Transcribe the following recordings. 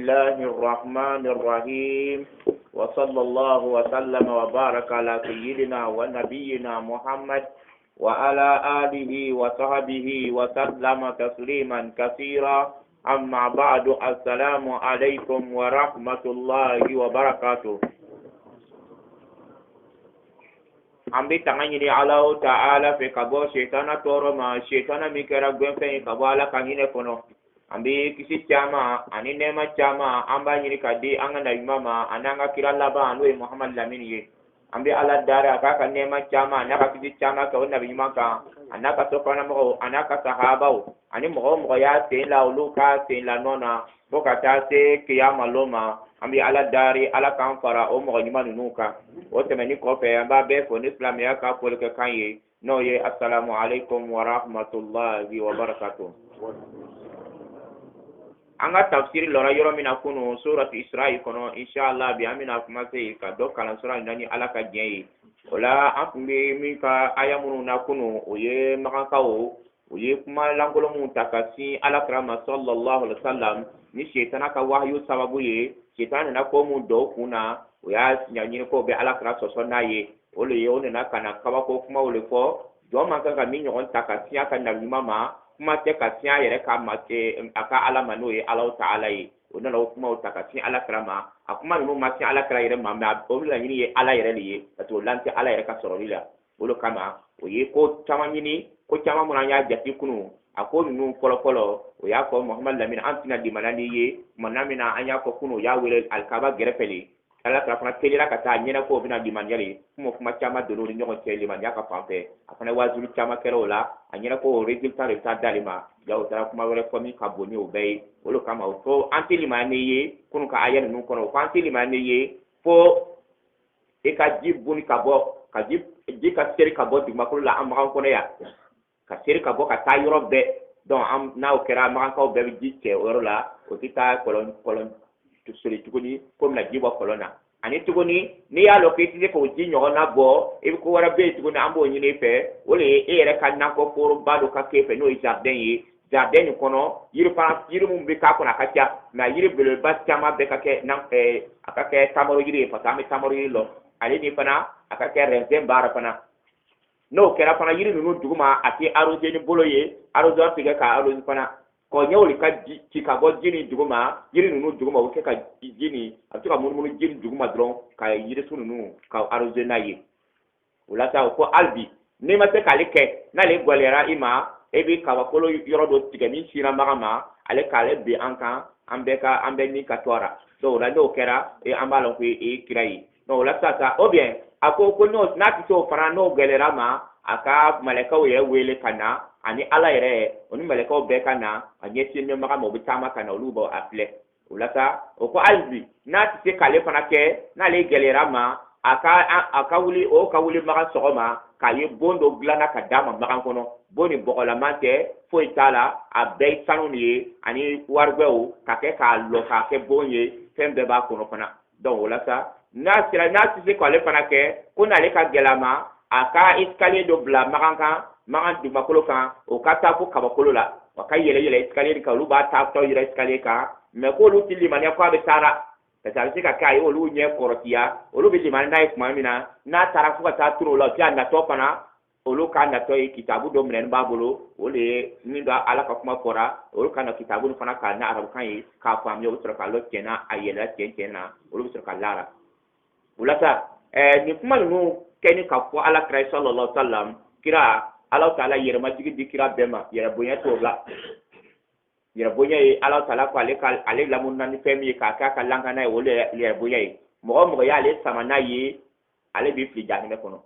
الله الرحمن الرحيم وصلى الله وسلم وبارك على سيدنا ونبينا محمد وعلى آله وصحبه وسلم تسليما كثيرا أما بعد السلام عليكم ورحمة الله وبركاته ambi tangani ni Allah Ta'ala fe kabo shetana toro ma shetana mikera gwenfe kabo ala kangine kono ambi kisi chama ani nema chama amba nyini kadi anga na imama ananga kiralla ba anwe Muhammad Lamin ye ambi ala dara ka nema chama anaka kisi chama ka wona bimaka anaka sokana mo anaka sahaba ani mo ya te la uluka te la nona boka ta se kiyama loma ambi ala dari ala kan fara o mo nyima nuka o temeni ko fe amba be fo ni islam ya ka ko ke kanye no ye assalamu alaikum wa rahmatullahi wa barakatuh anga tafsir lora yoro mina kuno surat israil kono inshallah bi amina kuma se ka do kala sura ndani ala ka jey wala afme mi ka ayamunu na kuno o ye maka o ye kuma langolo mu takasi ala krama sallallahu alaihi wasallam ni shaytana ka wahyu sababu ye shaytan na ko mu do kuna o ya nyanyini ko be ala kra so na ye o le yo na kana kaba ko kuma o le fo do man ka mi nyon takasi aka na mama kuma te kasi yere ka mate aka ala manu ye ala taala ye o na lo kuma o takasi ala krama akuma no ma ala kra yere mama o la nyini ye ala yere ye to lante ala yere ka soro lila o lo kama o ye ko chama nyini ko chama munanya jati kunu ako nu polo o ya ko Muhammad Lamin antina di manani ye manamina anya ko kunu ya wele alkaba gerepeli ala ka fana telira ka ta nyena ko bina di manjali kuma chama dolo ni nyon tele man ya ka pampe afana wazulu chama kero la anyena ko resultat dalima ya utara kuma wele ko mi ka boni o bay wolo kama o to antili mani ye kunu ka ayen nu kono ko antili mani ye fo e ka jibuni ka bo ka ji ka seri ka bo di makulu la amran kono ya ka seri ka bo ka ta yoro be don am na o kera ma ka o be ji che oro la o tita kolon to sori tuguni comme la jibo kolona ani tuguni ni ya loketi ko ji nyo na bo e ko wara be tuguni ambo nyine fe ole e re kan na ko foro bado ka kefe no jardin kono yiri mum be ka kona ka tia na yiri bele bastiama be ka ke na aka ke tamaro yiri fa tami tamaro yiri lo ale ni fana aka ke renzen bara fana no kera fana yiri nunu duguma ati arose ni boloye arose afika ka arose fana ko nyawli ka ci ka bo jini duguma yiri nunu duguma o ke ka jini atuka mun jini duguma dron ka yiri sununu ka arose na yi wala ta ko albi ne ma te kalike na le golera ima ebi ka wakolo yoro do tigami sira magama ale kale be anka ambe ni katora so la do kera e ambalo ko e kirai no la ta o bien ako ko no na ti so fara no golera ma aka maleka ye wele kana ani ala yere oni maleka be kana anye ti ne magama obi tama kana olubo afle ulata o ko albi na ti se kale fana ke na le golera ma aka wuli o ka wuli maga sogoma ka ye bondo glana ka dama maga kono boni bogola mante fo itala a be sanu ni ani wargwew ka ke ka lo ka ke bonye fembe ba kono kana donc wala sa na ti ko le fana ke kuna le ka gelama aka escalier do bla maga du makolo kan o ka ta ko kabakolo la wa ka yele escalier ka lu ba ta to yele escalier ka me ko lu tili mania ko be tara ta se ka kai o lu nye korotia o lu bi limani na ikuma mina na tara fuka ta turo la pia na to pana o lu ka na to e kitabu do mnen babolo o le nindo ala ka kuma kora o lu ka na kitabu no fana ka na arabu kan yi ka fam yo usra ka lo kena ayela kena o lu usra ka lara ulata ni kuma no keni ka fo ala krai sallallahu alaihi wasallam kira ala taala yerma jigi dikira bema yera bonya to bla yera bonya e ala taala ko ale lamun nan femi ka langa na wole yera bonya e mo ya ale samana yi ale bi fli jani me kono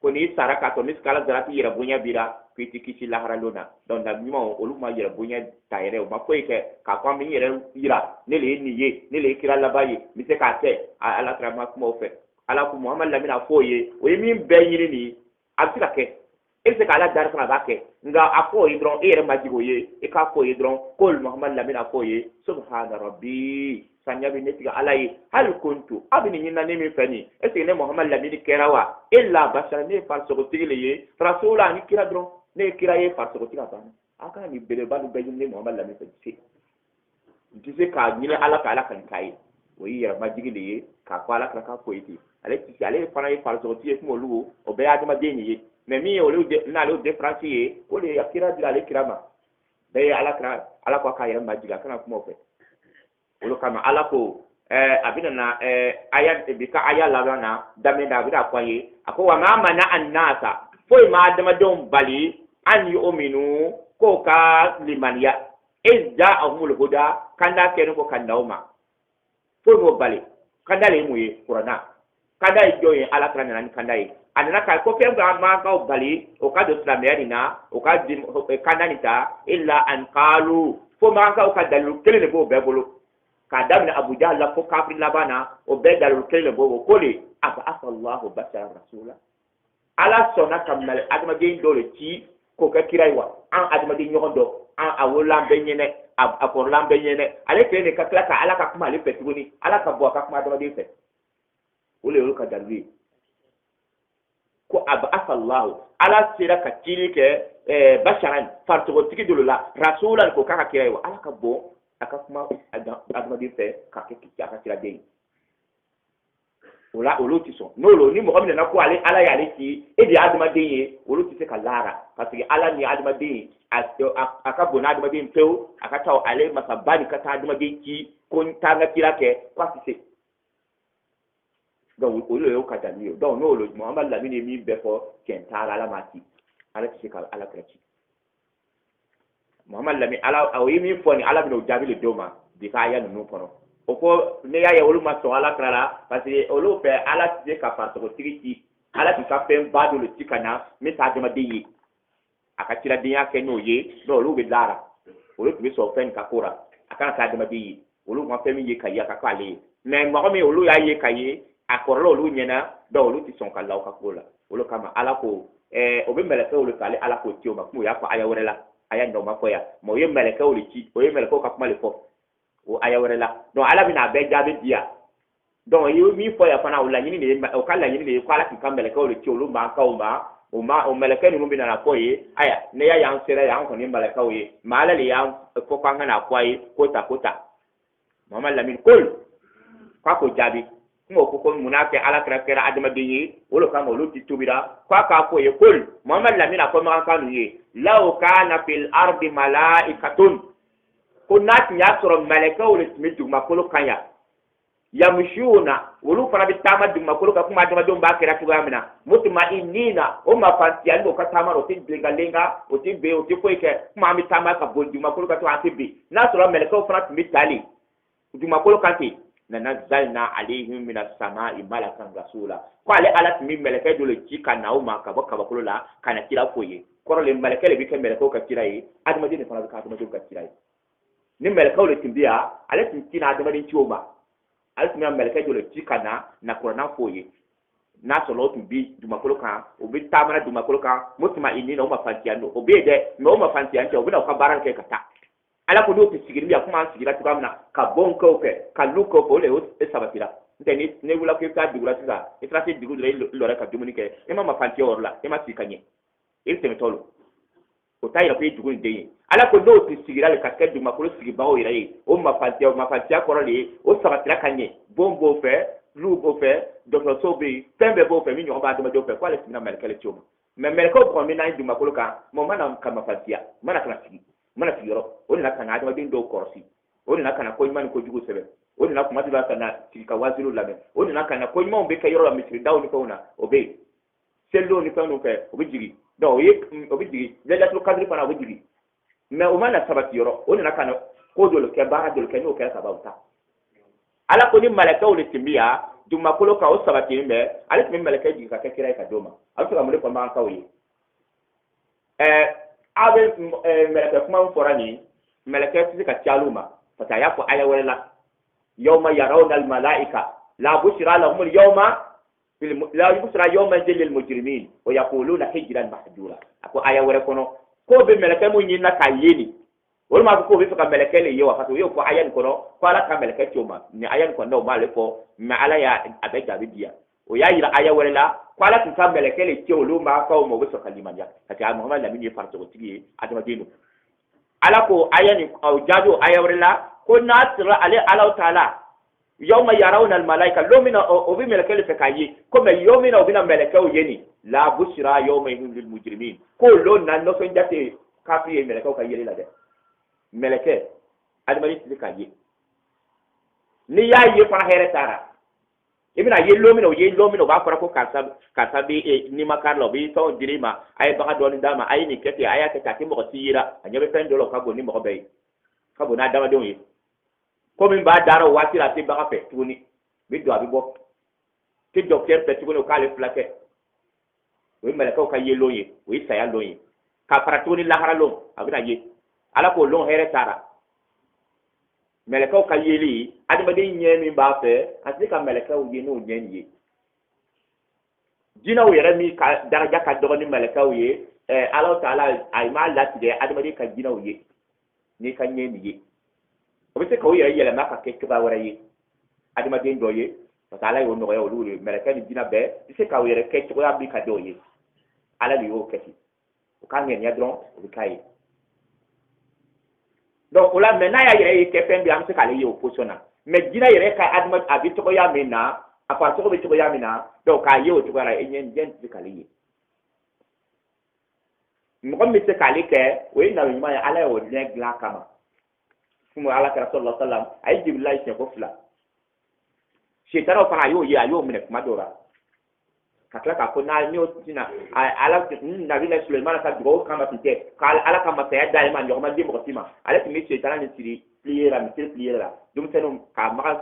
ko ni saraka to miskala zarati yera bonya bira kisi la haralona don da mimo oluma yera bonya tayre o ma ko ke ka kwa mi yera ira ne le ni ye ne le kira la baye mi se ka te ala trama ko mo fe ala ko Muhammad Lamina foye o yimi be yiri ni abika ke ese kala dar fana bake nga afo idron ere majigo ye e ka fo idron kol Muhammad Lamina foye subhana rabbi sanya bi netiga alai hal kuntu abini nyina ne mi fani ese ne Muhammad Lamina kerawa illa bashara ne fal so tigile ye rasula ni kira dron ne kira ye fal so tiga ban aka ni bele balu be ne Muhammad Lamina fani tise ka nyine ala kan kai o yi ya majigi de ka kwala ka ko iti ale tise ale fana yi farso ti e mo lu o be adama de ni mais mi o lu de na lu de franci o le akira dira le kirama be ala ko ka ya majiga kana kuma o fe o lo kama ala ko abina na aya bi ka aya labana dame da bida kwaye ako wa ma mana annasa foi ma adama don bali an yu'minu ko ka limaniya izza ahumul huda kanda kenu ko kandauma foi mo bali kanda le muye qur'ana kanda joye ala kana nan kanda yi anana ka ko fe ma ka bali o ka do islamiyani na o ka dim kanda nita illa an qalu fo ma ka o ka dalu kele bo bebolo ka damna abu jahl la fo kafir labana o be dalu kele bo ko le aba asallahu bashara rasula ala sona kamal adama de dole ci ko ka kiraywa an adama de nyondo an awola benyene akor lambe nyene ale kene ka klaka ala ka kuma le petuguni ala ka bo ka kuma adama de fe ole ka dalwi ko aba asallahu ala sira ka kiri ke basharan farto tiki dulula rasulan ko ka kiraywa ala ka bo aka kuma adama de fe ka ke ka kira de ola oluti so no lo ni mo ko na ko ale ala ya le ti e di adama de ye oluti se ka lara parce que ala ni adama de aka bona adama de mpeu aka taw ale masabani ka ta adama de ki ko tanga kira ke parce que donc o lo ka dani donc no lo Muhammad lamine mi be fo kentara ala mati ala ti ka ala kreti Muhammad lamine ala o yimi fo ni ala bi no jabile doma di ka ya no kono o ko ne ya ya olu ma so ala krala parce que olu pe ala ti ka fa to tiriki ala ti ka pe mbado le tikana mi ta adama de yi aka tira de ya ke no ye no olu be lara olu ti so fen ka kora aka ka adama de yi olu ma pe mi ye ka ya ka kale mais mo mi olu ya ye ka ye akorlo olu nyena do olu ti son ka law ka kola olu kama ala ko o be meleke olu kale ala ko ti o ma ku ya ko aya werela aya ndo ma ko ya mo ye meleke olu ti o ye meleke ka kuma le fo o aya werela donc ala bina be jabe dia donc yo mi fo ya fana o la nyini ne o kala nyini ne ko ala ki kambele ko le ti olu ma ka o meleke ni bina na ko ye aya ne ya yang sere yang ko ni meleke o ye mala le yang ko kwanga na ko ye kota mama lamin kul ko jabi mo ko munake ala kra adama de yi wolo kama lo ti tubira ka ko ye kul mama lamin ko ma kanu ye law kana fil ardi malaikatun kunat nyasoro malaka wala timidu makolo kanya yamshuna wulu fana bitama dum makolo ka kuma adama dum ba kira tugamina mutuma inina o ma fanti ando ka tamaro tin lenga o tin be o ti koike kuma mi tama ka bondi makolo ka to atibi nasoro malaka fana timitali dum makolo kanti na nazalna alaihim min as-sama'i malakan rasula ko ale ala timi malaka dole jika na o ma ka bakolo la kana kira koye korole malaka le bi ke malaka ka kira yi adama dum fana ka adama dum ka kira yi ni meleka ole timbia ale tintina adama din chioma ale timia meleka jole tikana na korona foye na solo tumbi dumakolo kan obi tamana dumakolo kan mutima inni na o mafantiano obi de no mafantiano obi na ka baranke kata ala ko do tisigiri bia kuma sigira tukamna ka bonko ke ka luko ko le o sabatira ndeni ne wula ko ka digura tiga e tracé digura le ka dumunike e ma mafantio orla e ma tikanye e temetolo o tayira ko dugun de ala ko do ti sigira le kasket du makolo sigi bawo irayi o mafantia korole o sabatira kanye bombo fe lugo fe docteur sobe tembe bo fe mi nyo ba do fe ko ale sina melkele tioma mais melko ko mi na du makolo ka mo mana ka mafantia mana kana sigi mana sigiro o na kana adama din do korsi o na kana ko man ko jugo sebe o na kuma dula kana tika waziru labe o na kana ko mo be kayoro la misri dawo ni ko na obe sello ni ko no fe obe jigi do ye obe jigi le to kadri pana obe jigi mais o mana sabati yoro o na kana ko do le ke ba do le ke no ke sabauta ala ko ni malaka o le timbia du makolo ka o sabati mbe ala timi malaka jigi ka kira ka doma ala to amule ko ma ka o ye abe malaka kuma forani malaka fizika chaluma fata yapo aya wala yawma yarawna al malaika la bushra lahum al yawma la bushra yawma lil mujrimin wa yaquluna hijran mahjura ako aya wala kono ko be malaka mo nyina ka yeni wala ma ko be faka malaka le yo fa to yo ko ayan kono ko ala ka malaka choma ni ayan ko no male ko ma ala ya abeja bidia o ya yira aya wala ko ala tin ka malaka le cholo ma ka o mo be so kalimanya ati Muhammad lamini farto tigi adama dinu ala ko aya ni o jajo aya wala ko nasira ale Allah taala yawma yarawna al malaika lomina o bi meleke fe kayi ko me yomina o bina meleke o yeni la bushra yawma lil mujrimin ko lo nan no so njate kafi meleke o kayi la de meleke adamani ti kayi ni ya ye fana here tara ibina ye lomina ba fara ko karsa bi ni makarlo bi to dirima ay ba do ni dama ay ni kete aya ta ta mo tira anyabe fen do lo ka go ni mo be ka bo na dama do yi ko min ba daro wati la te ba fe tuni bi do abi bo ke docteur pe tuni ka le flake we mele ka ye loye we saya loye ka fara tuni la haralo abina ye ala ko lo here tara meleka ka yeli adamade nye mi ba fe asika meleka o ye no nyenye dina o yere mi ka daraja ka dogo ni meleka o ye Allah taala ay ma lati de adamade ka dina o ye ni ka nye ni ye o be se ko yere yele ma ka ke ba wara ye adamade ndo ye taala yo no yo lu meleka ni dina be se ka o yere ke ko ya bi ka do ye ala li o keti o ka ngen ya dron o bi kai donc ola mena ya yere ke pembe am se kale yo posona me dina yere ka adma abi to ya mena apa to be to ya mena donc ka yo to gara enyen jen se kale yi mo mi se kale ke we na mi ma ya ala o ne gla kama fumo ala ka sallallahu alaihi wasallam ay jibril se ko fla shetara fa yo ya yo mene kuma dora kakla ka ko na ni o tina ala nabi na Sulaiman ka do kama tite kal ala kama sa ya dai man yo ma di mo tima ala ti se tana ni tiri pliera mi tiri pliera dum senu ka ma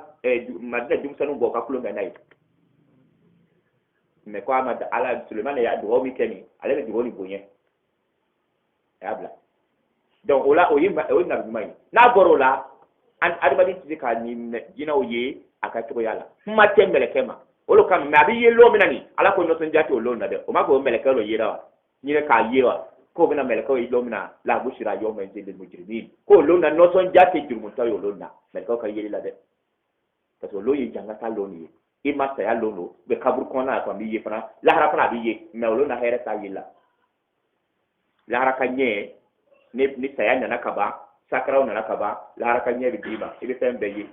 madina dum senu bo ka kulo ngai me ko ama ala Sulaiman ya do mi kemi ala ni do ni bonye ya bla donc ola o yimba o na bi mai na borola an adibadi ti ka ni jina o ye aka to yala ma tembele kema olo kam me abi yelo minani ala ko no ton jati o lo na de o ma ko meleka lo yira ni ne ka yewa ko bina meleka o lo mina la bushira yo men de mujrimin ko lo na no ton jati jurmu ta yo lo na meleka ka yiri la de parce que lo yi janga ta lo ni e ma sa ya lo no be kabur ko na ko mi ye fana la hara fana bi ye me lo na here ta yilla la hara ka nye ni sa ya na ka ba sakra na ka ba la hara ka nye bi diba e be tembe yi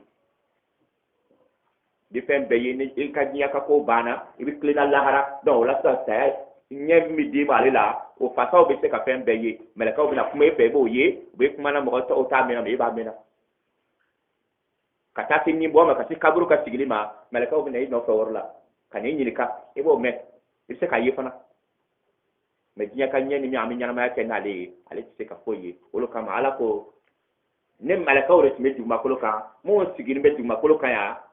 di fen be yini il ka nya ka ko bana ibi klina lahara do la sa sa nye mi di ma la o fa sa o be se ka fen be yi meleka o bina kuma e be bo ye be kuma na mo o ta me na me ba me na kata tin ni bo ma ka ti kaburu ka sigili ma meleka o bina no fa worla ka ni ni ka e bo me ibi se ka yi fana me nya ka nya ni mi ami nya ma ke na le ale ti se ka fo ye o lo kama ala ko ne meleka o re ti me du ma ko lo ka mo sigili be du ma ko lo ka ya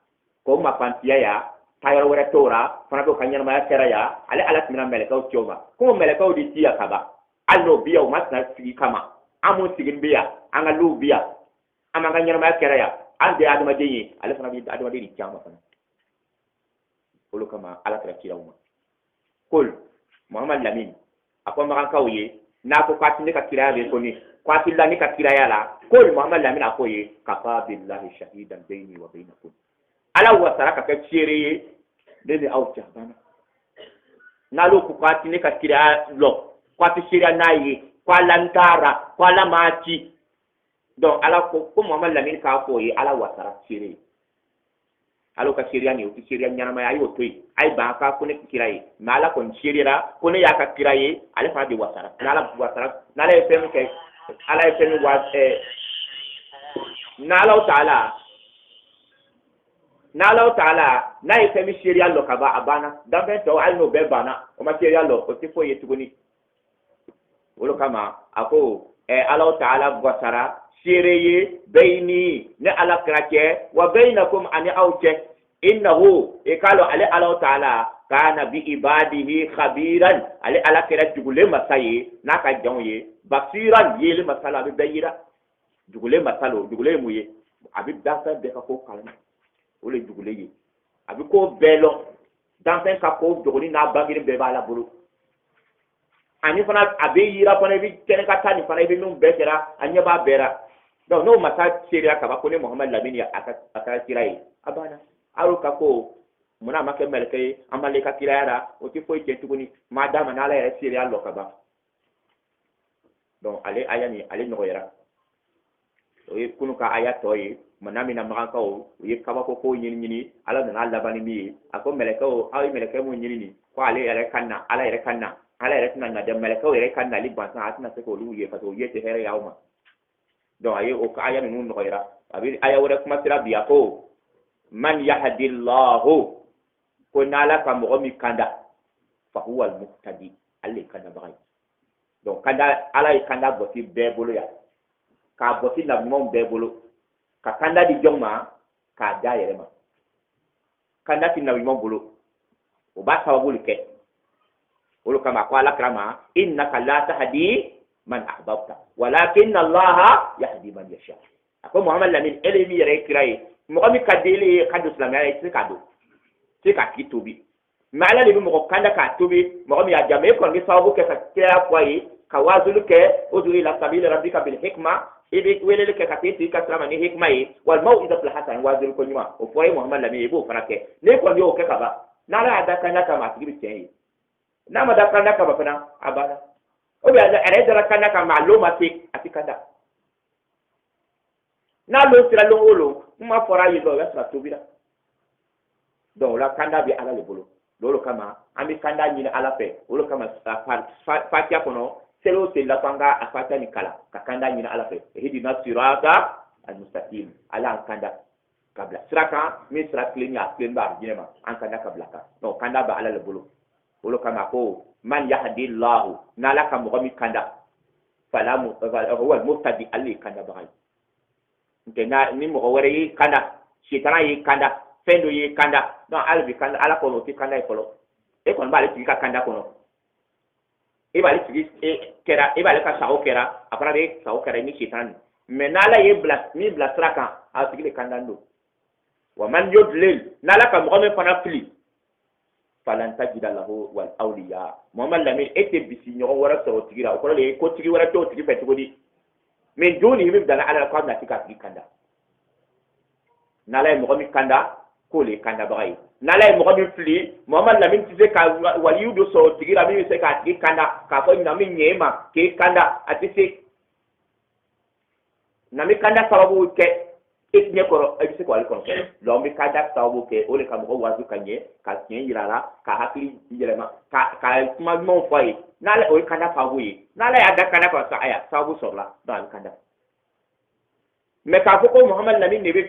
ko ma pantiya ya tayar wara tora fana ko kanyar ma kera ya ale ala timina meleka o tioma ko meleka o di tiya kaba allo biya o masna sigi kama amu sigin biya anga lu biya amanga nyar ma kera ya ande adama deyi ale fana bi adama deyi tiama fana olo kama ala kera kira uma kol muhammad lamin akwa makan kawye na ko kwatinde ka kira ya ko ni kwatilla ni ka kira ya la kol muhammad lamin akoye kafa billahi shahidan bayni wa bainakum ala wasara ka ka chere de ne au jabana na lo ku kwati ne ka kira lo kwati shira nayi kwa lantara kwa la machi donc ala ko Muhammad Lamin ka ko yi ala wasara chere alo ka chere ni o chere nyana ma ayo toy ay ba ka ko ne kira yi na ala ko chere ra ko ne ya ka kira yi ala fa di wasara na ala wasara na la fm ke ala fm wa na ala taala na Allah taala na yi femi sheria lo kaba abana dambe to al no be bana o ma sheria lo o ti fo yetuguni wolo kama ako Allah taala gwasara shereye bayni ne ala krake wa bainakum ani awche innahu ikalo ale Allah taala kana bi ibadihi khabiran ale ala kira jugule masaye naka jonye basiran yele masala be bayira jugule masalo jugule muye abi dafa de ka ko kalma ole jugule yi abi ko belo danfen ka ko jogoni na bagiri be bala bulu ani fana abi yira fana bi kene ka tani fana bi num betera anya ba bera donc no mata seria ka ba ko ne Muhammad Lamin ya aka kirai abana aro ka ko muna make melke amale ka kirara o ti foi tuguni madama na la seria lo ka ba donc ale ayani ale no yera o ye kunu ka aya tɔ ye mana min na magankaw o ye kabako ko ɲini ala nana labani min ye a ko mɛlɛkɛw aw ye mɛlɛkɛ mun ɲini ko ale yɛrɛ ka na ala yɛrɛ ka na ala yɛrɛ tɛna nade mɛlɛkɛw yɛrɛ ka nali bansan a tɛna se k'olu ye parce que o ye tɛ hɛrɛ y'aw ma donc a ye o aya ninnu nɔgɔyira a bɛ aya wɛrɛ kuma sera bi a ko man yahdillahu ko n'ala ka mɔgɔ min kanda fa huwa al-muhtadi ale ye kandabaga ye donc kanda ala ye kanda bɔsi bɛɛ bolo yan k'a bɔsi nabiɲumanw bɛɛ bolo ka kanda di jɔn ma k'a da yɛrɛ ma kanda ti nabiɲumanw bolo o b'a sababu de kɛ olu kama ko ala kira ma innaka la tahdi man ahbabta walakinna allaha yahdi man yasha a ko muhammad lamin ele mi yɛrɛ kira ye mɔgɔ min ka deli ye ka don silamɛya ye i tɛ se k'a don i tɛ se k'a tigi tobi mais ala de bɛ mɔgɔ kanda k'a tobi mɔgɔ min y'a jamu e kɔni bɛ sababu kɛ ka kira fɔ a ye ka wazulu kɛ o dun ila sabili rabbika bil hikma i bɛ weleli kɛ ka t'e sigi ka sira ma ni hikma ye walima idatul hasan wazulu ko ɲuman o fɔra ye muhammad lamin i b'o fana kɛ n'e kɔni y'o kɛ ka ban n'ala y'a da kanda kama a tigi bɛ tiɲɛ ye n'a ma da kanda kama fana a banna o bɛ a yɛrɛ dara kanda kama a lo ma se a tɛ kanda n'a lo sera lon o lon kuma fɔra a ye dɔrɔn o bɛ sɔrɔ a tobira donc o la kanda bɛ ala de bolo olu kama an bɛ kanda ɲini ala fɛ olu kama fatiha kɔnɔ seli o seli la ko an ka a fatiha ni kalan ka kanda ɲini ala fɛ ihdina sirata al-mustaqim ala an kanda ka bila sira kan min sira tilen ni a tilen bɛ arijinɛ ma an kanda ka bila kan donc kanda bɛ ala de bolo olu kama ko man yahdillahu n'ala ka mɔgɔ min kanda fala huwa al-muhtadi ale ye kandabaga ye n'tɛ ni mɔgɔ wɛrɛ y'i kanda sitana y'i kanda fɛn dɔ y'i kanda donc ala bɛ kanda ala kɔnɔ o tɛ kanda ye fɔlɔ e kɔni b'ale tigi ka kanda kɔnɔ e b'ale tigi kɛra e b'ale ka sago kɛra a fana bɛ sago kɛra ni sitana ni mais n'ala ye min bila sira kan a tigi de kanda don wa man yudlil n'ala ka mɔgɔ min fana fili falan tajida lahu wal awliya muhammad lamin e tɛ bisi ɲɔgɔn wɛrɛ sɔrɔ o tigi la o kɔrɔ de ye ko tigi wɛrɛ t'o tigi fɛ cogo di mais doni min bila ala ko a bɛna se k'a tigi kanda n'ala ye mɔgɔ min kanda k'o de ye kandabaga ye n'ala ye mɔgɔ min fili muhammad lamin tɛ se ka waliyu dɔ sɔrɔ o tigi la min bɛ se k'a tigi kanda k'a fɔ na min ɲɛ e ma k'e kanda a tɛ se na min kanda sababu kɛ e tiɲɛ kɔrɔ e bɛ se k'ale kɔnɔ donc n bɛ kanda sababu kɛ o de ka mɔgɔ wazu ka ɲɛ ka tiɲɛ yira a la ka hakili yɛlɛma ka kuma ɲumanw fɔ a ye n'ala o ye kanda sababu ye n'ala y'a da kanda kɔnɔ sa aya sababu sɔrɔla donc a bɛ kanda mais k'a fɔ ko muhammad lamin de bɛ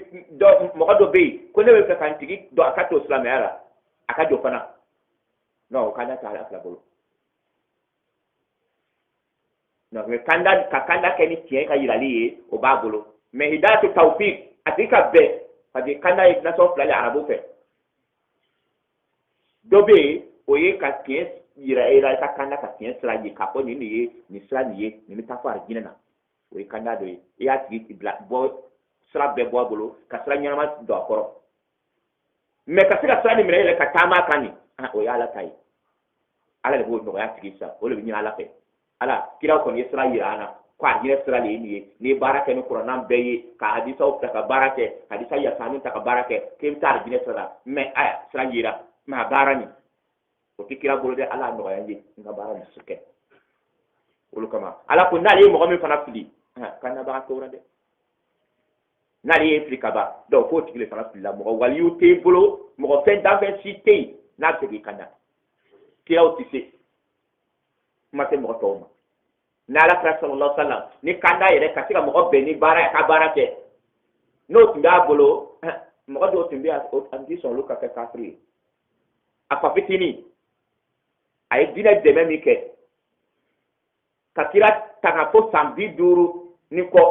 mɔgɔ dɔ bɛ yen ko ne bɛ fɛ ka n tigi dɔn a ka to silamɛya la a ka jɔ fana non o kanda tɛ ala fila bolo non mais ka kanda kɛ ni tiɲɛ ka yirali ye o b'a bolo mais hidayatu tawfiq a tigi ka bɛn parce que kanda ye nasɔn fila de arabu fɛ dɔ bɛ yen o ye ka tiɲɛ yira e la i ka kanda ka tiɲɛ sira ye k'a fɔ nin de ye nin sira nin ye nin bɛ taa fɔ arijinɛ na o ye kanda dɔ ye i y'a tigi bila bɔ sira bɛɛ bɔ a bolo ka sira ɲɛnama don a kɔrɔ mais ka se ka sira nin minɛ yɛlɛ ka taama a kan nin o ye ala ta ye ala de b'o nɔgɔya tigi sisan o de bɛ ɲini ala fɛ ala kiraw kɔni ye sira yira an na ko arijinɛ sira de ye nin ye n'i ye baara kɛ ni kuranɛ bɛɛ ye ka hadisaw ta ka baara kɛ hadisa yasanin ta ka baara kɛ k'e bɛ taa arijinɛ sira la mais aya sira yira mais a baara nin o tɛ kira bolo dɛ ala nɔgɔya ye n ka baara nin su kɛ olu kama ala ko n'ale ye mɔgɔ min fana fili kandabaga t'o la dɛ n'ale ye fili ka ban donc f'o tigi de fana filila mɔgɔ waliyu t'e bolo mɔgɔ fɛn danfɛn si tɛ yen n'a bɛ se k'i kanda kiraw tɛ se kuma tɛ mɔgɔ tɔw ma n'ala kira sallallahu alaihi wasallam ni kanda yɛrɛ ka se ka mɔgɔ bɛn ni baara ye a ka baara kɛ n'o tun b'a bolo mɔgɔ dɔw tun bɛ yen a tɛ sɔn olu ka kɛ kafiri ye a fa fitinin a ye diinɛ dɛmɛ min kɛ ka kira tanga fo san 50 ni kɔ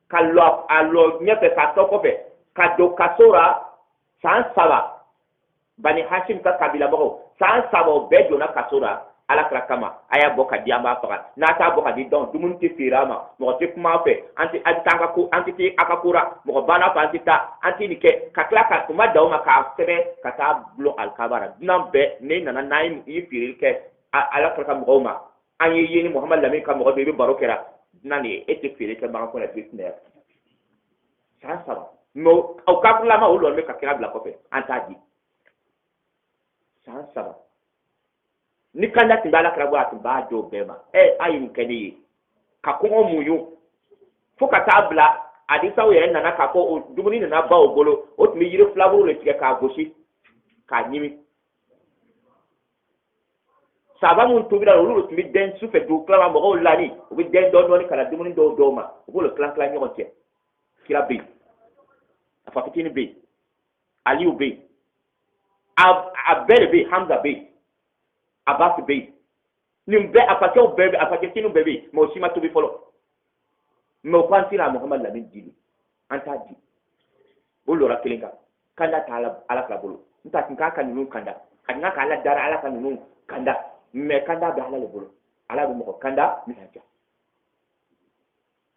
ka lɔ a lɔ ɲɛfɛ k'a tɔ kɔfɛ ka don kaso la san 3 bani hashim ka kabila mɔgɔw san 3 o bɛɛ donna kaso la ala kira kama a y'a bɔ ka di an b'a faga n'a t'a bɔ ka di dɔn dumuni tɛ feere a ma mɔgɔ tɛ kuma a fɛ an tɛ taa a ka ko la mɔgɔ banna fɛ an tɛ taa an tɛ nin kɛ ka tila ka tuma da o ma k'a sɛbɛn ka taa bulon alikaba la dunan bɛɛ ne nana n'an ye feereli kɛ ala kira ka mɔgɔw ma an ye ni muhammad lamin ka mɔgɔ dɔ i bɛ baro kɛra dunan de ye e tɛ feere kɛ bagan kɔnɔ bi tinɛ san 3 mais aw kafirila ma o lɔn bɛ ka kira bila kɔfɛ an t'a di san 3 ni kanda tun bɛ ala kira bɔ a tun b'a jɔ bɛɛ ma a ye nin kɛ ne ye ka kɔngɔ muɲu fo ka taa bila hadisaw yɛrɛ nana k'a fɔ o dumuni nana ba o bolo o tun bɛ yiri filaburu de tigɛ k'a gosi k'a ɲimi sahaba mun tobira olu tun bɛ dɛn sufɛ dugu tilama mɔgɔw lani u bɛ dɛn dɔɔni ka na dumuni dɔw ma u b'olu tilan tilan ɲɔgɔn cɛ kira bɛ yen a fa fitinin bɛ yen aliyu bɛ yen a bɛɛ de bɛ yen hamza bɛ yen abbas bɛ yen nin bɛɛ a fakɛw bɛɛ a fakɛtiniw bɛɛ bɛ yen mɛ o si ma tobi fɔlɔ mɛ o ko an sera muhamadu lamin dili an t'a di o lɔra kelen kan kanda t'a ala fila bolo n ta kun k'a ka ninnu kanda a kun ka ala dara ala ka ninnu kanda mɛ kanda bɛ ala de bolo ala bɛ mɔgɔ kanda misaliya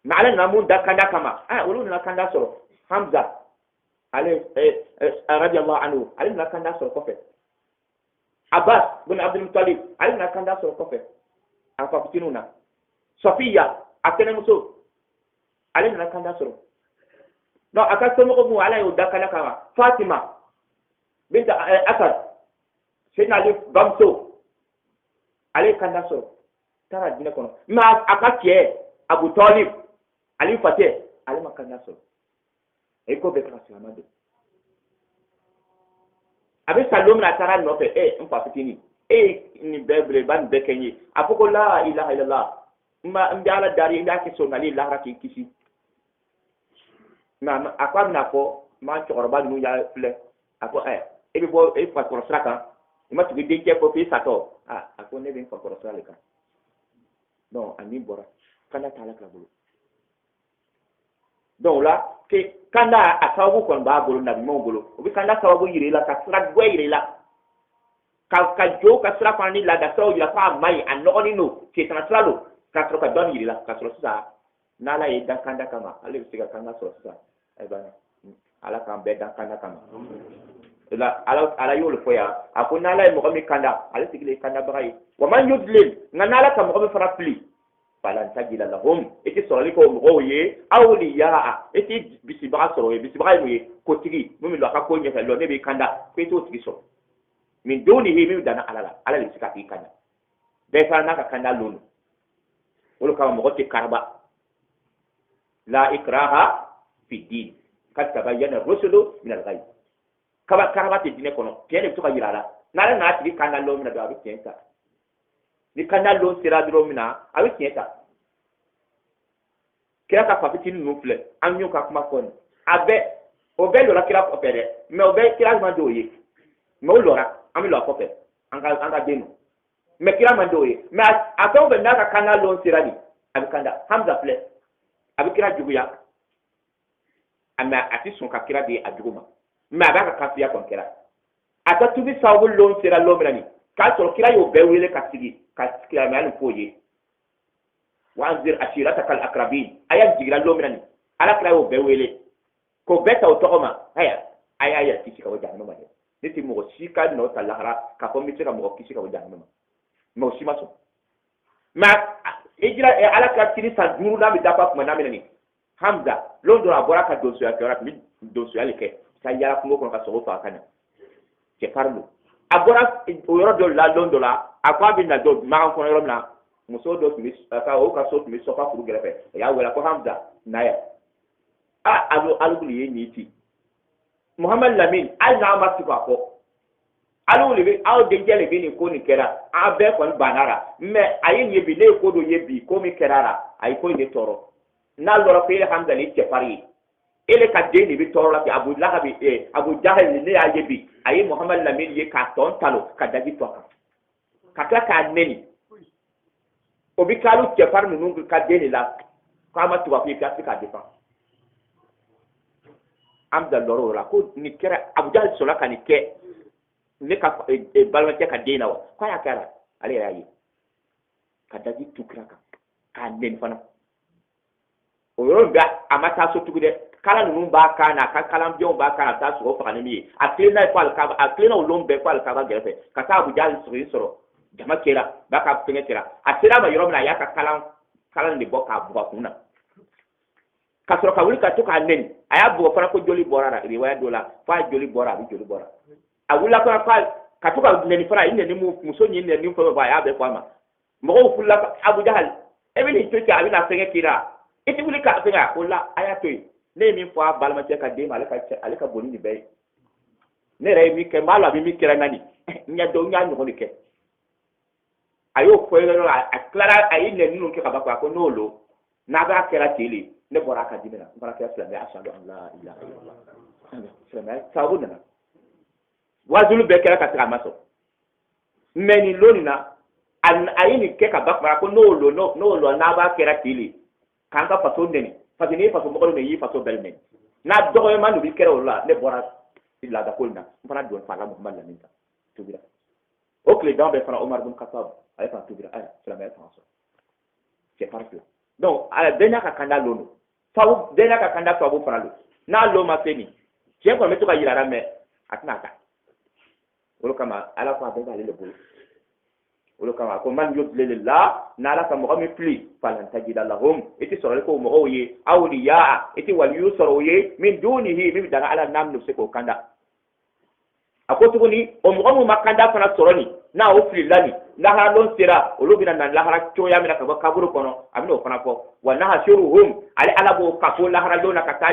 mɛ ala nana mun da kanda kama olu nana kanda sɔrɔ hamza ale radiyallahu anhu ale nana kanda sɔrɔ kɔfɛ abbas bin abdul muttalib ale nana kanda sɔrɔ kɔfɛ a fa fitininw na safiya a tɛnɛmuso ale nana kanda sɔrɔ donc a ka somɔgɔw mun ala y'o da kanda kama fatima binta asad seydina ali bamuso ale ye kanda sɔrɔ taara dinɛ kɔnɔ mɛ a ka cɛ abu talib ale fa tɛ ale ma kanda sɔrɔ e ko bɛɛ ka silamɛ don a bɛ sa don min a taara nɔfɛ n fa fitinin nin bɛɛ bere ba nin bɛɛ kɛ n ye a fɔ ko la ilaha illallah n bɛ ala dari n b'a kɛ so nali lahara k'i kisi mɛ a ko a bɛna fɔ n b'a cɛkɔrɔba ninnu y'a filɛ a ko e bɛ bɔ e fa kɔrɔ sira kan i ma tugu denkɛ fɔ f'i satɔ a ko ne bɛ n fa kɔrɔ sira de kan donc a min bɔra kanda t'ala ka bolo donc o la kanda a sababu kɔni b'a bolo nabiɲumanw bolo o bɛ kanda sababu yira i la ka sira goya yira i la ka jo ka sira fana ni laada siraw yira k'a ma ɲi a nɔgɔlen don setana sira don k'a sɔrɔ ka dɔnni yira i la k'a sɔrɔ sisan n'ala ye dan kanda kama ale bɛ se ka kanda sɔrɔ sisan ala k'an bɛɛ dan kanda kama ala y'o fɔ yan a ko n'ala ye mɔgɔ min kanda ale sigilen ye kandabaga ye wa man yudlil nka n'ala ka mɔgɔ min fana fili falan tajida lahum e tɛ sɔrɔli kɛ o mɔgɔw ye awliyaa e tɛ bisibaga sɔrɔ o ye bisibaga ye mun ye kotigi min bɛ don a ka ko ɲɛfɛ lɔ ne b'i kanda ko e t'o tigi sɔrɔ min dunihi min danna ala la ala de bɛ se ka k'i kanda bɛɛ fana n'a ka kanda lon olu kama mɔgɔ tɛ karaba la ikraha fi din kad tabayyana rusulu min al-ghayb karaba tɛ diinɛ kɔnɔ tiɲɛ de bɛ to ka yira a la n'ale n'a tigi kanda lon min na dɔrɔn a bɛ tiɲɛ ta ni kanda lon sera dɔrɔn min na a bɛ tiɲɛ ta kira ka fa fitinin ninnu filɛ an y'o ka kuma fɔ nin o bɛɛ lɔra kira kɔfɛ dɛ mɛ o bɛɛ kira man d'o ye mɛ o lɔra an bɛ lɔ a kɔfɛ an ka den no mɛ kira man d'o ye mɛ a fɛn o fɛn n'a ka kanda lon sera nin a bɛ kanda hamza filɛ a bɛ kira juguya mɛ a tɛ sɔn ka kira di a jugu ma mɛ a b'a ka kafiya kɔni kɛra a ka tubi sababu lon sera lon min na nin k'a sɔrɔ kira y'o bɛɛ wele ka sigi ka silamɛya nin f'o ye wa anzir ashiratakal akrabin a y'a jigira lon min na nin ala kira y'o bɛɛ wele k'o bɛɛ ta o tɔgɔ ma a y'a yɛrɛ kisi ka bɔ jahanama dɛ ne tɛ mɔgɔ si ka nɔ ta lahara k'a fɔ n bɛ se ka mɔgɔ kisi ka bɔ jahanama mɛ o si ma sɔn mɛ ala kira kiri san 5 n'a bɛ dafa tuma n'a bɛ na nin hamza lon dɔ a bɔra ka donsoya kɛ a tun bɛ donsoya de kɛ ka yala kungo kɔnɔ ka sogo faga ka na cɛfarin don a bɔra o yɔrɔ dɔ la lon dɔ la a ko a bɛ na dɔ magan kɔnɔ yɔrɔ min na muso dɔ tun bɛ o ka so tun bɛ sɔfa furu kɛrɛfɛ a y'a wele ko hamza na yan alu ye nin ci muhamadu lamin hali n'a ma se k'a fɔ alu de bɛ aw denkɛ de bɛ nin ko nin kɛra an bɛɛ kɔni banna la mɛ a ye nin ye bi ne ye ko dɔ ye bi ko min kɛra la a ye ko in de tɔɔrɔ n'a lɔra ko e ye hamza ni cɛfarin ye ele ka den de bɛ tɔɔrɔ la bi abu jahal ne y'a ye bi a ye muhamadu lamin ye k'a tɔn talo ka daji tɔ kan ka tila k'a nɛni o bɛ k'alu cɛfarin ninnu ka den de la k'a ma tubabu ye k'a se k'a defan an da lɔrɔ o la ko nin kɛra abu jahal sɔrɔla ka nin kɛ ne ka balimakɛ ka den na wa k'a y'a kɛra ale yɛrɛ y'a ye ka daji tu kira kan k'a nɛni fana o yɔrɔ bɛɛ a ma taa so tugun dɛ kala ninnu b'a kan na a ka kalandenw b'a kan a taa sogo faga ni min ye a tilenna ye fo alikaba a tilenna o lon bɛɛ fo alikaba gɛrɛfɛ ka taa abuja sɔrɔ jama kɛra b'a ka fɛngɛ kɛra a sera a ma yɔrɔ min na a y'a ka kalan de bɔ k'a bugɔ kun na ka sɔrɔ ka wuli ka to k'a nɛni a y'a bugɔ fana ko joli bɔra la riwaya dɔ la f'a joli bɔra a bɛ joli bɔra a wulila fana ka to ka nɛni fana i nɛni muso ɲi nɛni fɛn fɛn bɔ a y'a bɛɛ fɔ a ma mɔgɔw filila abuja e bɛ nin to ten a bɛ na fɛngɛ kira iti wuli ka fenga o la aya to ne min fo balma ce ka de ma ale ka boni ni be ne re mi ke malo abi mi kira nani nya do nya nyu ni ke ayo ko ele a clara ayi ne nunu ke ka ba ko nolo na ga kera tele ne bora ka dimena bora ka sala ya ashhadu an la ilaha illallah sala sabu na wazulu be kera ka tra maso meni lonina an ayini ke ka bakara ko no na ba kera tili kan ka fato neni fatini fato mo ko ne yi fato belmen na dogo man bi kera wala ne bora illa da kulna fana don fala muhammad lamin ta tubira o kle dans be fana omar bin khattab ay fa tubira ay salama ta so c'est parfait donc ala denya ka kanda lono fawu denya ka kanda fawu fana lo na lo ma feni je ko meto ka yirara me atna ka wolo kama ala ko be le bolo wolo kama ko man yudlil lillah na la ka mo mi pli falan tajida lahum iti soro ko mo oye awliya iti wal yusro ye min dunihi mi daga ala nam no se ko kanda akotuguni o mo makanda fana soroni na o pli lani la ha lon sira olu bina na la ha to ya mina ka ba kaburu kono abino fana ko wa na hashuruhum ala bo ka ko la ha lona ka ta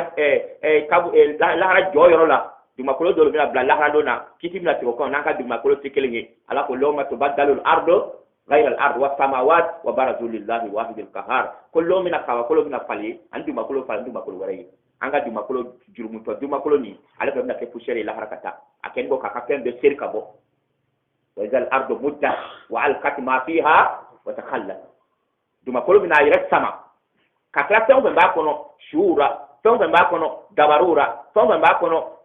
kabu la ha joyoro la duma kolo dolo mina bla la dona kiti mina tiko ko nanka duma kolo tikelingi ala ko loma to badalu al-ardu ghayra al-ard wa samawat wa barazu lillahi wahid al-qahar kullu mina kawa kolo mina fali an duma kolo fali duma kolo warayi anga duma kolo jurumu to duma kolo ni ala ko mina ke poussière la harakata aken go ka ken de sirka bo wa zal ardu mudda wa alqat ma fiha wa takhallat duma kolo mina yira sama ka klasa on ba kono shura ton ba kono dabarura ton ba kono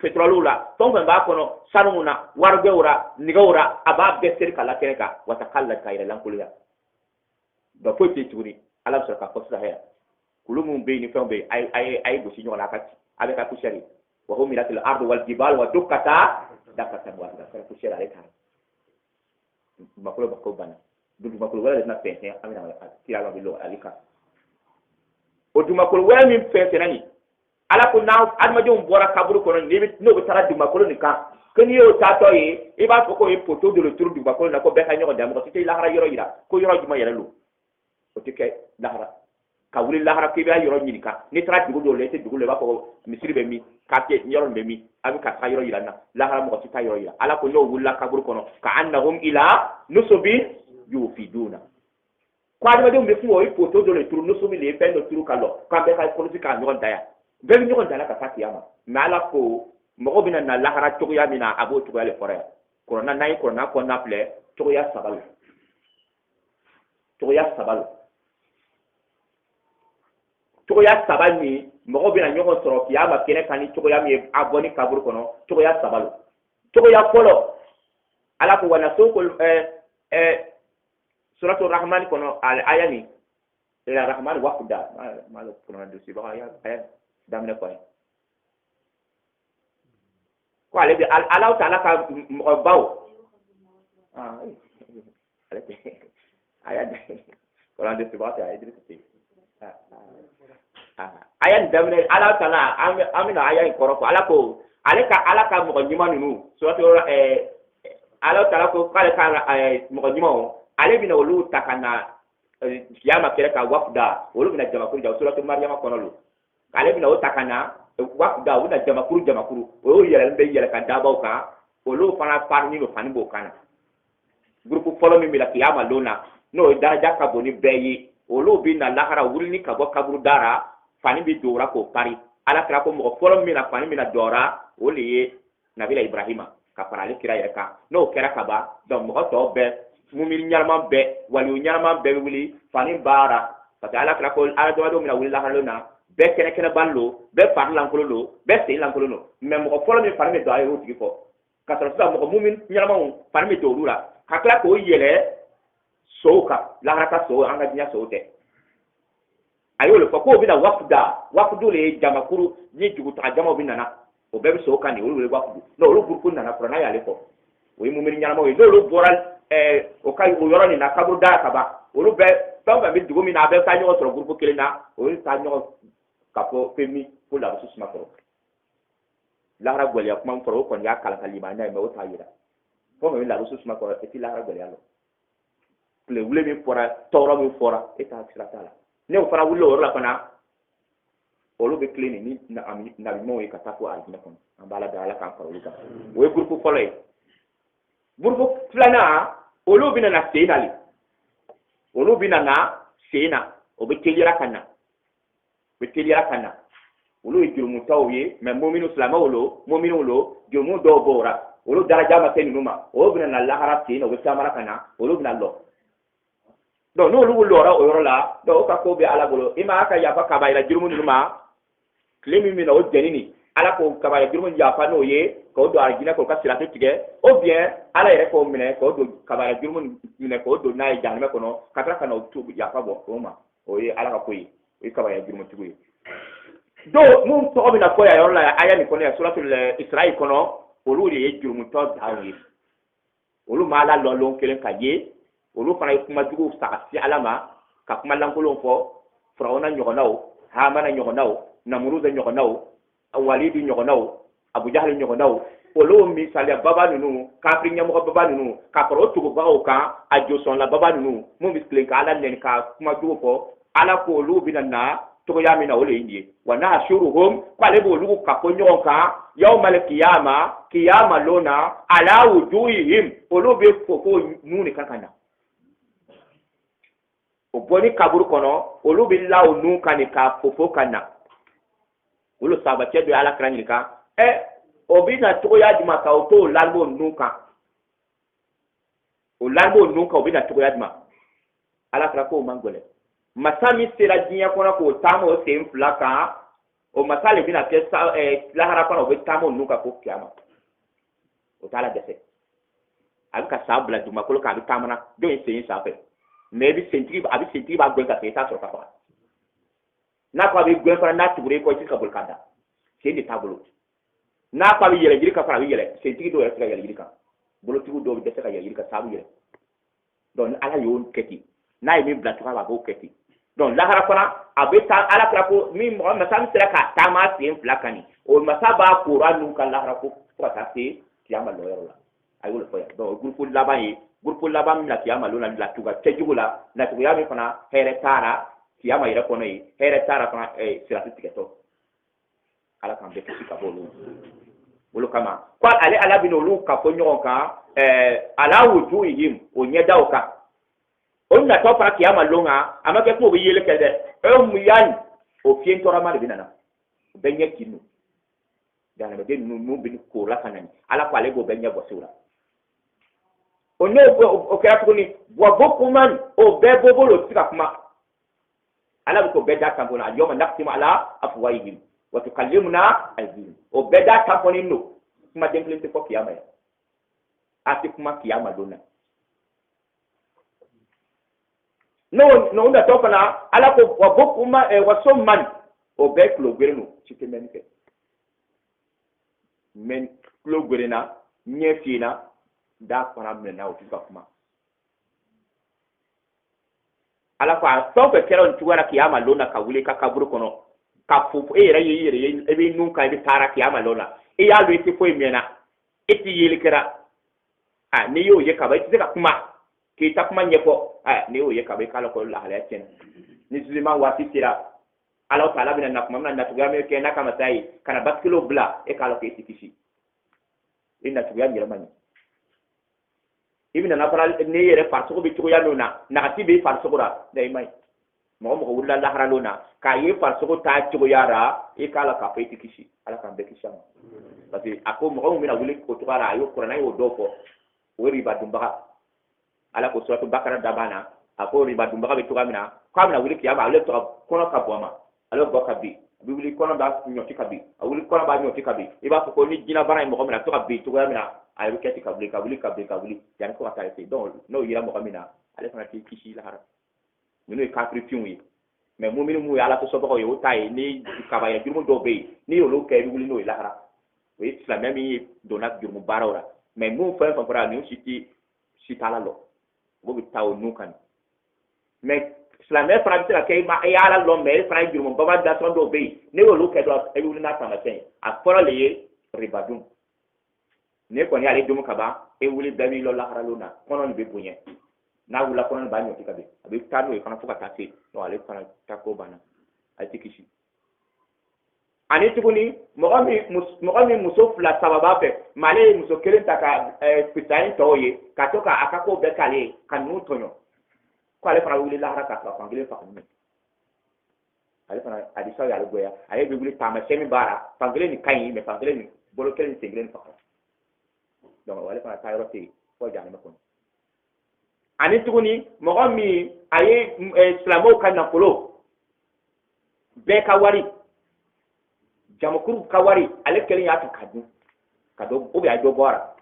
petrolula ton ba kono sanuna wargeura nigora aba beser kala kenka watakalla kayra lankuliya do foti turi ala so ka fosa he kulum be ni fembe ay go sinyo la kati avec ka kushari wa humilatil ardu wal jibal wa dukkata dakata wa da ka kushari ale kan makolo bako bana du makolo wala na pente amina wala tira ga bilo alika o duma ko wala min fete nani ala ko na adma jom bora kaburu ko ni no be tara duma ko ni ka kani yo tato yi e ba ko e poto de le tour duma ko na ko be ka nyoko dam ko ti la hara yoro yira ko yoro juma yara lu o ti ke la hara ka wuli la hara ke be yoro nyini ka ni tara dugo do le te dugo le ba ko misiri be mi ka te yoro be mi abi ka ta yoro yira na la hara mo ti ta yoro yira ala ko no wulla kaburu ko no ka annahum ila nusubin yufiduna kwa de me fu o poto do le tour no so mi le pe no tour ka lo ka be ka ko si ka nyon daya be mi nyon dala ka ta kiyama na ala ko mo bina na la hara to ya mina abo to ya le fore ko na nay ko na ko na ple to ya sabal to ya sabal ni mo bina nyon soro kiyama kene kan to ya mi aboni kabur kono to ya sabal to ya kolo ala ko wana so ko suratul rahman kono al ayani ila rahman waqda malo kono do si ba aya damne ko ale bi allah taala ka baw aya kono do si ba aya idris ti aya damne allah taala amina aya ko ko ala ko ala ka mo nyima nunu suratul allah taala ko kala ka mo nyima ale bina olu takana kiyama kere ka wafda olu bina jamakuru ja suratu maryama konolu ale bina o takana wafda olu na jamakuru o yele be yele kan dabaw ka olu fana parmi no fani bo kana groupe follow mi la kiyama lona no daraja ka boni beyi olu bina lahara wulni ka bo kaburu dara fani bi dora ko pari ala kra ko mo follow mi la fani mi na dora oli nabila ibrahima ka parale kira yaka no kera ka ba donc mo to be mumir nyarma be wali nyarma be wuli fani bara parce que ala kala ko ala do mina wuli la halona be kene ballo be par lankolo lo be se lankolo no même ko folo mi farme do ay roti ko ka to sa mo mumir nyarma on farme do lura ka kala ko yele soka la haraka so anga dinya so te ayo le ko bina wafdu le jamakuru ni jugu ta jama bina na o be so kan ni o le wafdu no o gurku na na prana ya le ko o mumir nyarma o lo boral o kay o yoro ni na kabru da kaba o be taw be dugo mi na be ta nyo so groupe kele na o ta nyo kapo pemi pour la ressource makro la ra gol ya kuma foro ko ya kala kalima na me o ta yira ko me la ressource makro e ti la ra gol ya lo le wule mi fora toro mi fora e ta sira tala ne o fana wulila o yɔrɔ la fana olu bɛ tilen ni nabiɲumanw ye ka taa fo alijinɛ kɔnɔ an b'a la da ala k'an fara olu kan o ye gurupu fɔlɔ ye gurupu filanan olu bɛ na sen na le olu bɛ na sen na o bɛ teliyara ka na olu ye jurumutaw ye mais muminu silamɛw lo muminw lo jurumu dɔw b'o la olu daraja ma se ninnu ma olu bɛ na lahara sen na o bɛ taamara ka na olu bɛ na lɔ donc n'olu lɔra o yɔrɔ la donc o ka ko bɛ ala bolo i ma ka yafa kabayira jurumu ninnu ma tile min bɛ na o jɛnini ala k'o kabayira jurumu yafa n'o ye k'o don alijinɛ k'o ka siratu tigɛ ou bien ala yɛrɛ k'o minɛ k'o don kabayira jurumu minɛ k'o don n'a ye jahanama kɔnɔ ka tila ka na o yafa bɔ o ma o ye ala ka ko ye o ye kabayira jurumutigiw ye donc mun tɔgɔ bɛ na fɔ yan yɔrɔ la aya nin kɔnɔ yan suratul Isra'i kɔnɔ olu de ye jurumutɔ daw ye olu ma ala lɔlɔn kelen ka ye olu fana ye kumajuguw ta ka se ala ma ka kuma lankolonw fɔ Firawuna ɲɔgɔnnaw Hamana ɲɔgɔnnaw Namuruza ɲɔgɔnnaw Walidi ɲɔgɔnnaw Abujahali ɲɔgɔnnaw olu misaliya baba ninnu kafiri ɲɛmɔgɔ baba ninnu ka fara o tugubagaw kan a jɔsɔnla baba ninnu mun bɛ tilen ka ala nɛni ka kumajugu fɔ ala ko olu bɛna na togoya min na o de ye nin ye wa nahshuruhum ko ale b'olu ka fɔ ɲɔgɔn kan yawmal kiyama lona ala wujuhihim olu bɛ fɔ ko nun de kan ka na o bɔni kaburu kɔnɔ olu bɛ la o nun kan de ka fofo ka na olu sabacɛ bɛ ala kira ɲininka o bɛ na togoya jumɛn kan o t'o lanbo nun kan o lanbo nun kan o bɛ na togoya jumɛn ala kira k'o man gɛlɛn masa min sera diɲɛ kɔnɔ k'o taama o sen fila kan o masa le bɛna kɛ lahara fana o bɛ taama o nun kan fo kiyama o t'a la dɛsɛ a bɛ ka sa bila dugumakolo kan a bɛ taamana denw ye sen sanfɛ mais a bɛ sentigi b'a gɛn ka se i t'a sɔrɔ ka faga n'a ko a bɛ gɛn fana n'a tugura i kɔ i tɛ se ka boli k'a da sen de t'a bolo n'a ko a bɛ yɛlɛ yiri kan fana a bɛ yɛlɛ sentigi dɔw yɛrɛ tɛ se ka yɛlɛ yiri kan bolotigiw dɔw bɛ dɛsɛ ka yɛlɛ yiri kan sa a bɛ yɛlɛ donc ni ala y'o kɛ ten n'a ye min bila cogoya la a b'o kɛ ten donc lahara fana a bɛ taa ala kira ko min mɔgɔ masa min sera k'a taama sen fila kan nin o masa b'a kora n'u ka lahara ko fo ka taa se kiyama lɔyɔrɔ la a y'o de fɔ yan donc gurupu laban ye gurupu laban min na kiyama lɔ la latuga cɛjugu la latuguya min fana hɛrɛ taara kiyama yɛrɛ kɔnɔ ye hɛrɛ taara fana siratu tigɛtɔ ala k'an bɛɛ kisi ka bɔ olu kama ko ale ala bɛ n'olu ka fɔ ɲɔgɔn kan ala wujuhihim o ɲɛdaw kan o natɔ fana kiyama lɔ kan a ma kɛ ko o bɛ yeli kɛ dɛ mun yanni o fiɲɛtɔrɔma de bɛ na o bɛ ɲɛ kinu adamaden ninnu bɛ kora ka na ni ala ko ale b'o bɛɛ ɲɛ bɔsiw la o n'o kɛra tuguni wa bokuman o bɛɛ bɔ bolo o tɛ se ka kuma ala bɛ k'o bɛɛ da kan fɔlɔ a yawma nakhtimu ala afwahihim wa tukallimuna aydihim o bɛɛ da kan fɔlen don kumaden kelen tɛ fɔ kiyama ye a tɛ kuma kiyama don na n'o natɔ fana ala ko wa bokuman wa somman o bɛɛ tulo gberen don ci tɛ mɛnni kɛ mais tulo gberenna ɲɛ fiyena da fana minɛna o tɛ ka kuma ala ko a fɛn o fɛn kɛra nin cogoya la kiyama lon na ka wuli ka kaburu kɔnɔ ka fo e yɛrɛ ye i yɛrɛ ye i bɛ nun kan i bɛ taara kiyama lon na i y'a dɔn i tɛ foyi mɛnna e tɛ yeli kɛra n'i y'o ye kaban i tɛ se ka kuma k'i ta kuma ɲɛfɔ n'i y'o ye kaban i k'a lɔn ko lahalaya tiɲɛna ni zulima waati sera ala ta'ala bɛna na kuma min na natuguya min kɛ n'a ka masa ye ka na basikelo bila e k'a lɔn k'e tɛ kisi i natuguya yɛlɛma ɲɛ i bɛna na fana n'i yɛrɛ farisogo bɛ cogoya min na nagati bɛ i farisogo la da i ma ɲi mɔgɔ mɔgɔ wulila lahara lon na k'a ye farisogo taa cogoya la i k'a la k'a fɔ i tɛ kisi ala k'an bɛɛ kisi a ma parce que a ko mɔgɔ min bɛna wuli o cogoya la a y'o kuranɛ y'o dɔw fɔ o ye riba dunbaga ala ko suratu bakara daban na a ko riba dunbaga bɛ cogoya min na k'a bɛna wuli kiyama ale tɔgɔ kɔnɔ ka bɔ a ma ale bɔ ka bin a bɛ wuli kɔnɔ b'a ɲɔti ka bin a wuli kɔnɔ b'a ɲɔti ka bin i b'a fɔ ko ni jinɛbana ye mɔgɔ min na a bɛ to ka bin cogoya min na a bɛ kɛ ten ka wuli yanni fo ka taa se donc n'o yera mɔgɔ min na ale fana t'i kisi lahara ninnu ye kafiri finw ye mais mumini mun ye ala sɔsɔbagaw ye o ta ye ni kabaya jurumu dɔw bɛ yen n'i y'olu kɛ i bɛ wuli n'o ye lahara o ye silamɛ min ye donna jurumu baaraw la mais mun fɛn fɛn fɔra ninnu si t'a la lɔ o bɛ taa o nun kan mais silamɛ fana bɛ se ka kɛ i y'ala lɔ mais e fana ye jurumu baba dasɔn dɔw bɛ yen n'i y'olu kɛ dɔrɔn i bɛ wuli n'a taamasiyɛn ye a fɔlɔ le ye riba dun ne kɔni y'ale dun ka ban e wuli bɛɛ b'i lɔ lahara lon na kɔnɔ nin bɛ bonya na wula kono ba nyoti kabe abi tanu e fana fuka tase no ale fana tako bana ati kishi ani tuguni mogami muso fula sababa fe male muso kelen taka pitain toye katoka akako be kale kanu tonyo ko ale fana wuli lahara ka fa fangile fa kunu ale fana adisa ya goya ale be wuli tama semi bara fangile ni kayi me fangile ni bolo kelen singile ni fa donc ale fana tayro te ko jani ma kono ani tuguni mogami aye islamo kan na polo be ka wari jamakuru kawari ale kelen ya kado o be ajo bora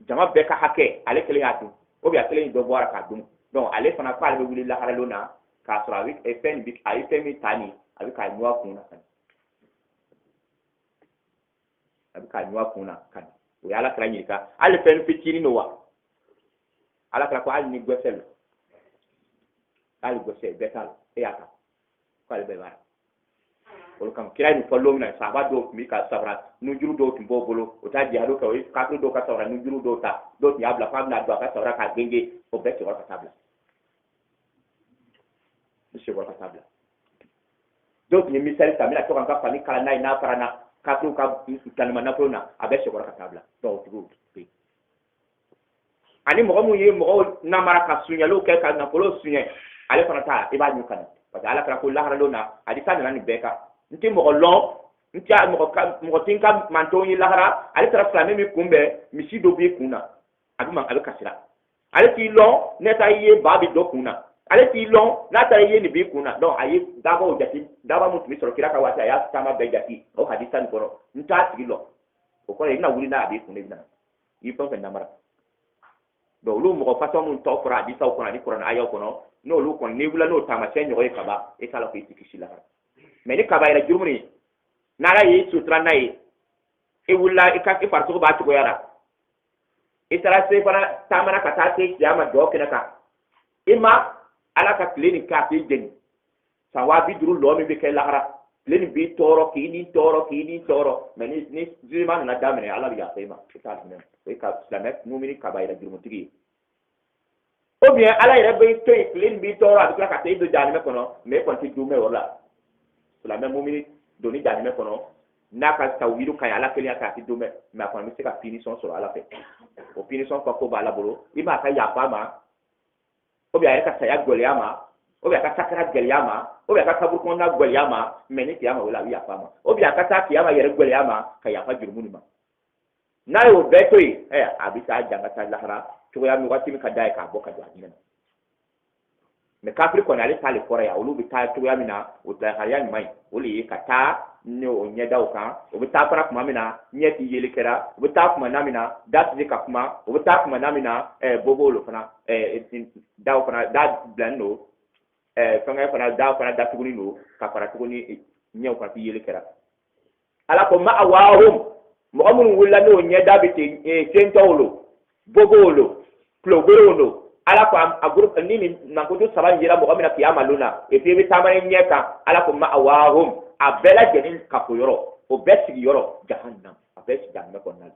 jama be ka hake ale kelen ya tu o be kelen do bora kadu donc ale fana fa ale be wuli la haralona ka sura avec fn bit ay femi tani avec ka nywa kuna kan avec ka nywa kuna kan o yala kala nyika ale fen fitiri no wa ala kala ko ali ni gwesel ali gwesel betal e aka ko ale be bara olu kam kira ni follow na sahaba do mi ka sabra nu juru do timbo bolo o ta jihado ka o ka do ka sabra nu juru do ta do ti abla fam na do ka sabra ka genge o be ti wa ka tabla mi wa ka tabla do ti mi sel tamila to kan ka fani kala na ina farana ka to ka tanma na prona abe se wa ka tabla do ti go ani mo mu ye mo na mara ka sunya lo ke ka na polo sunya ale fana ta e ba nyu kan parce que ala kala ko lahara lo na hadisa na ni beka nti mo lon nti mo tinka mantoni lahara ale tara flame mi kumbe misi do bi kuna aduma ale kasira ale ti lon neta ye babi do kuna ale ti lon nata ye ni bi kuna donc aye dabo jati daba mutu mi soro kira ka wata ya tama be jati o hadisa ni kono nta ti lo o ko ina wuri na abi kuna ina yi pon fen namara do lu mo façon mun to fura hadisa ko na di Quran ayo kono no lu kon ni wula no tama sen nyoy kaba e kala ko itiki lahara mais ni kabayira jurumuni nara yi sutra nay e wulla e ka e farso ba ko yara e tara se fana tamana ka ta te jama do kenaka ima ala ka clinic ka ti den sawabi duru lo mi be kay lahara clinic bi toro toro mais ni jima na damene ala ya sema e ta ne e ka islamet mumini kabayira jurumutigi ou bien ala ira be to clinic bi toro adukra ka te do janime kono mais kon ti dume wala la même mumini doni janime kono naka tawiru kay ala kele aka ti dume mais kon mi se ka finition sur ala fe o finition ko ba la bolo ima ka ya fama ou bien ka saya goliama ou bien ka sakara goliama ou bien ka kabur ko na goliama mais ni kiyama wala ya fama ou bien ka ta kiyama yere goliama ka ya fa jurmuni ma na yo betoi abita janga ta lahara to ya mi wati mi ka dai ka boka janime mais kafri ko ale tale korea olu bi ta to yamina o ta hayan mai oli ka ta ne o nyeda o kan o bi ta para kuma mina nyeti yele kera o bi ta kuma namina dat je ka kuma o bi ta kuma namina bobo lo fana da fana da blando fanga fana da fana da tuguni no ka para tuguni nyew ka ti yele kera ala ko ma awahum mo amun wulla no nyeda bi te sentolo bobo lo plogoro lo ala ko a groupe ni na ko do saba njira mo amina kiyama luna e fi bi tamane nyeka ala ko ma awahum abela jenin kapo yoro o beti yoro jahannam abeti jahannam ko nan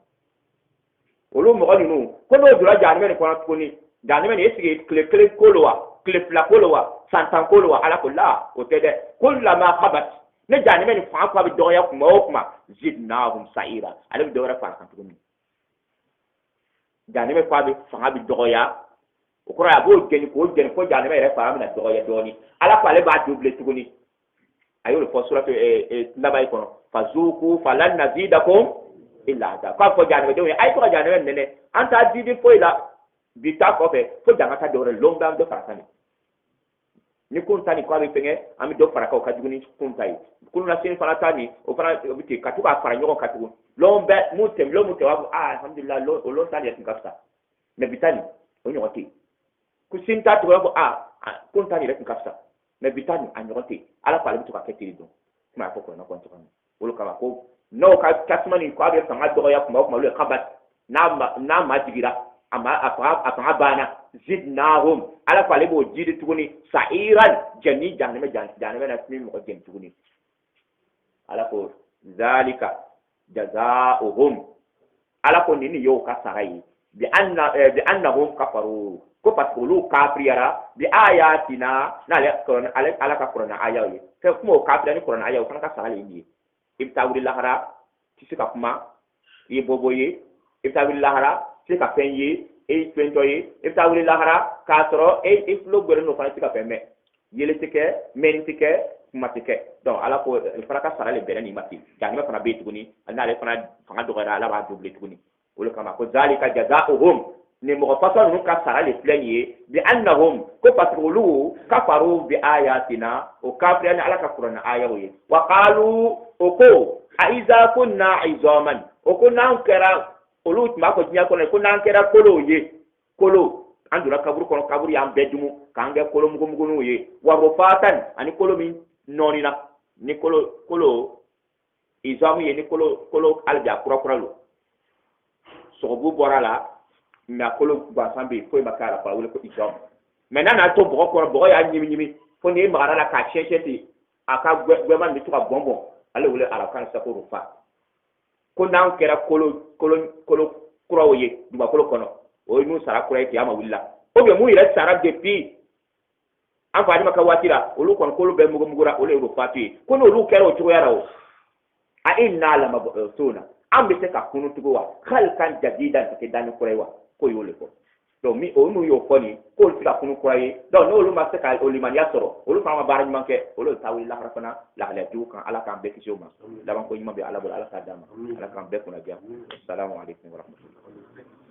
olu mo ganu ko no dura jahannam ko na ko ni jahannam ni esige kle kolowa kle fla kolowa santan kolowa ala ko la o tede kullama khabat ne jahannam ni fa ko bi doya ko mo kuma zidnahum sa'ira ala bi dora fa kan to ni jahannam fa bi fa bi doya o kora abo geni ko jani mere fara mina do ya doni ala ko ale ba double tuguni ayo le suratu nabay kono fazuku falan nazidakum illa da ko jani do ay ko jani nene anta didi fo ila bita ko fe fo janga ta do re lomba do fara tani ni kun tani ko abi penge ami do fara ko ka duguni kun tay kun na sin fara tani o fara obiti katuka fara nyoko katugo lombe mutem lo mutewa alhamdulillah lo tani ya kafta me bitani o nyoti kusinta to ko kun tani rek kafsa me bitani anyote ala pale bitu ka ketiri do kuma ko ko na ko to wolo kama ko no ka kasmani ko abi sama do ya kuma lo khabat na ma jigira ama apa bana zidnahum ala pale bo jidi tuguni sa'iran janni janname na timi mo ko jen tuguni ala ko zalika jazaohum ala ko nini yo ka sarai بأنهم كفروا كفتقولوا كافريرا بآياتنا على كفرنا آيوي كفمو كافرنا كفرنا آيوي كنا كسالي إني إبتاوري لهرا تسيكا كما يبوبوي إبتاوري لهرا تسيكا فني إبتوي إبتاوري لهرا كاترو إفلو غرنو فانا تسيكا فني يلتكه منتكه kumatike donc ala ko il fara ka sara le berani mati jani ma fana be tuguni alna le fana dogara ala ba double tuguni wala kama ko zalika jazaohum ni mo façon nu ka sara le plenier bi annahum ko patrulu kafaru bi ayatina o kafri ala ka qur'an ayawi wa qalu oko aiza kunna izaman o kunna kera olut ma ko nya ko kunna kera kolo ye kolo andura kaburu kono kaburu yam bedumu kange kolo mugo ye wa rofatan ani kolo min nonina ni kolo izamu ye ni kolo alja kura lo sobu borala na kolo basambe ko makara pa wala ko izamu maintenant na to bogo ya nyimi fo ni magara la ka checheti aka gwema ni tuka bonbon ale wala arakan sa ko rufa ko nan kera kolo kura oye duba kolo kono o nu sara kura ti ama willa o be mu ire sara depuis an fa maka watira olu kon kolu be mugura ole ru fati kono olu kero chugo yarawo a inna la mabsuna am be ka kunu tugowa khalqan jadidan ke dani kurewa ko yole ko do mi o nu yo koni ko olu kunu kuraye do no olu ma se ka olu man yasoro olu fa ma baraj manke olu tawi la rafana la ala du kan ala kan be kisoma da ban ko yima be ala bol ala ka dama ala kan be kuna jam assalamu alaikum wa rahmatullahi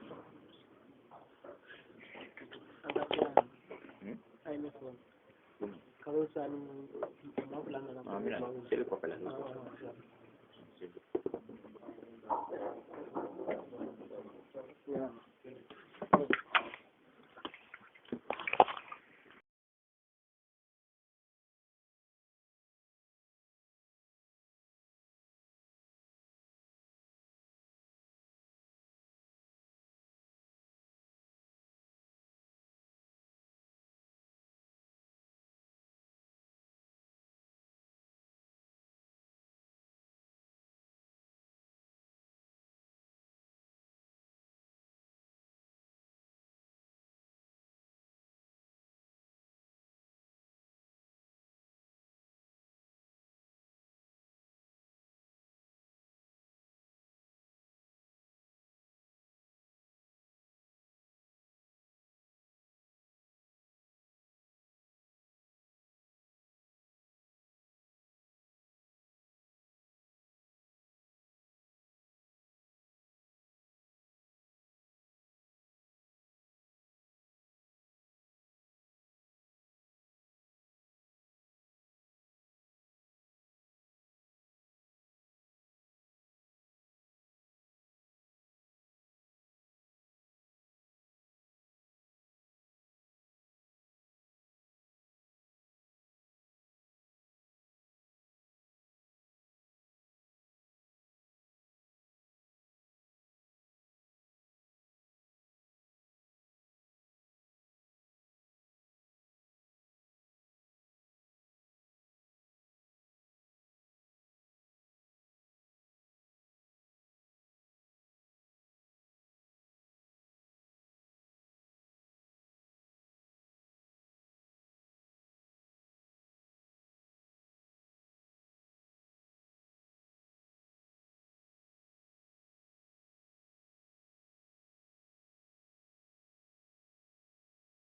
kalau saya mau pulang dalam